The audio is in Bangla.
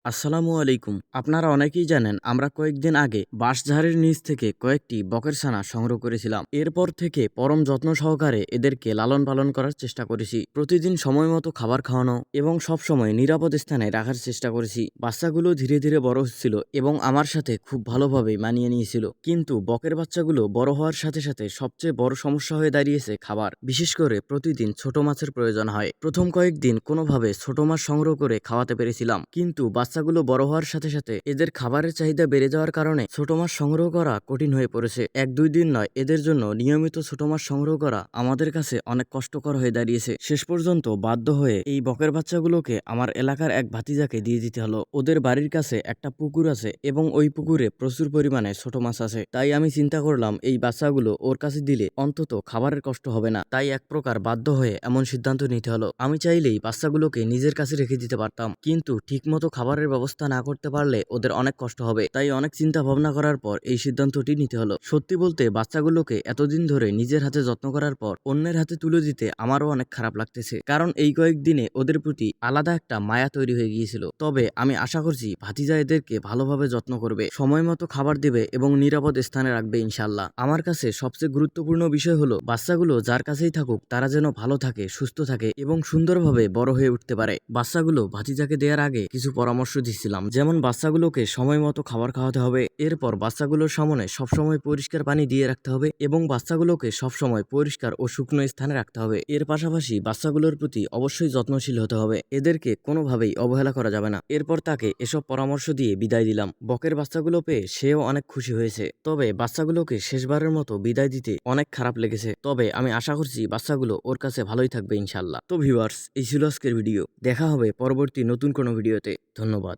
আসসালামু আলাইকুম। আপনারা অনেকেই জানেন আমরা কয়েকদিন আগে বাঁশঝাড়ের নিচ থেকে কয়েকটি বকের ছানা সংগ্রহ করেছিলাম। এরপর থেকে পরম যত্ন সহকারে এদেরকে লালন পালন করার চেষ্টা করেছি। প্রতিদিন সময় মতো খাবার খাওয়ানো এবং সবসময় নিরাপদ স্থানে রাখার চেষ্টা করেছি। বাচ্চাগুলো ধীরে ধীরে বড় হচ্ছিল এবং আমার সাথে খুব ভালোভাবে মানিয়ে নিয়েছিল। কিন্তু বকের বাচ্চাগুলো বড় হওয়ার সাথে সাথে সবচেয়ে বড় সমস্যা হয়ে দাঁড়িয়েছে খাবার। বিশেষ করে প্রতিদিন ছোট মাছের প্রয়োজন হয়। প্রথম কয়েকদিন কোনোভাবে ছোট মাছ সংগ্রহ করে খাওয়াতে পেরেছিলাম, কিন্তু বাচ্চাগুলো বড় হওয়ার সাথে সাথে এদের খাবারের চাহিদা বেড়ে যাওয়ার কারণে ছোট মাছ সংগ্রহ করা কঠিন হয়ে পড়েছে। 1-2 দিন নয়, এদের জন্য নিয়মিত ছোট মাছ সংগ্রহ করা আমাদের কাছে অনেক কষ্টকর হয়ে দাঁড়িয়েছে। শেষ পর্যন্ত বাধ্য হয়ে এই বকের বাচ্চাগুলোকে আমার এলাকার এক ভাতিজাকে দিয়ে দিতে হলো। ওদের বাড়ির কাছে একটা পুকুর আছে এবং ওই পুকুরে প্রচুর পরিমাণে ছোট মাছ আছে। তাই আমি চিন্তা করলাম এই বাচ্চাগুলো ওর কাছে দিলে অন্তত খাবারের কষ্ট হবে না। তাই এক প্রকার বাধ্য হয়ে এমন সিদ্ধান্ত নিতে হলো। আমি চাইলেই বাচ্চাগুলোকে নিজের কাছে রেখে দিতে পারতাম, কিন্তু ঠিকমতো খাবারের ব্যবস্থা না করতে পারলে ওদের অনেক কষ্ট হবে। তাই অনেক চিন্তা ভাবনা করার পর এই সিদ্ধান্তটি নিতে হলো। সত্যি বলতে বাচ্চাগুলোকে এতদিন ধরে নিজের হাতে যত্ন করার পর অন্যের হাতে তুলে দিতে আমারও অনেক খারাপ লাগতেছে, কারণ এই কয়েকদিনে ওদের প্রতি আলাদা একটা মায়া তৈরি হয়ে গিয়েছিল। তবে আমি আশা করছি ভাতিজা এদেরকে ভালোভাবে যত্ন করবে, সময় মতো খাবার দেবে এবং নিরাপদ স্থানে রাখবে ইনশাল্লাহ। আমার কাছে সবচেয়ে গুরুত্বপূর্ণ বিষয় হলো বাচ্চাগুলো যার কাছেই থাকুক তারা যেন ভালো থাকে, সুস্থ থাকে এবং সুন্দরভাবে বড় হয়ে উঠতে পারে। বাচ্চাগুলো ভাতিজাকে দেওয়ার আগে কিছু পরামর্শ দিচ্ছিলাম, যেমন বাচ্চাগুলোকে সময় মতো খাবার খাওয়াতে হবে, এরপর বাচ্চাগুলোর সামনে সবসময় পরিষ্কার পানি দিয়ে রাখতে হবে এবং বাচ্চাগুলোকে সবসময় পরিষ্কার ও শুকনো স্থানে রাখতে হবে। এর পাশাপাশি বাচ্চাগুলোর প্রতি অবশ্যই যত্নশীল হতে হবে, এদেরকে কোনোভাবেই অবহেলা করা যাবে না। এরপর তাকে এসব পরামর্শ দিয়ে বিদায় দিলাম। বকের বাচ্চাগুলো পেয়ে সেও অনেক খুশি হয়েছে। তবে বাচ্চাগুলোকে শেষবারের মতো বিদায় দিতে অনেক খারাপ লেগেছে। তবে আমি আশা করছি বাচ্চাগুলো ওর কাছে ভালোই থাকবে ইনশাল্লাহ। তো ভিউয়ার্স, এই ছিল আজকের ভিডিও। দেখা হবে পরবর্তী নতুন কোনো ভিডিওতে। ধন্যবাদ।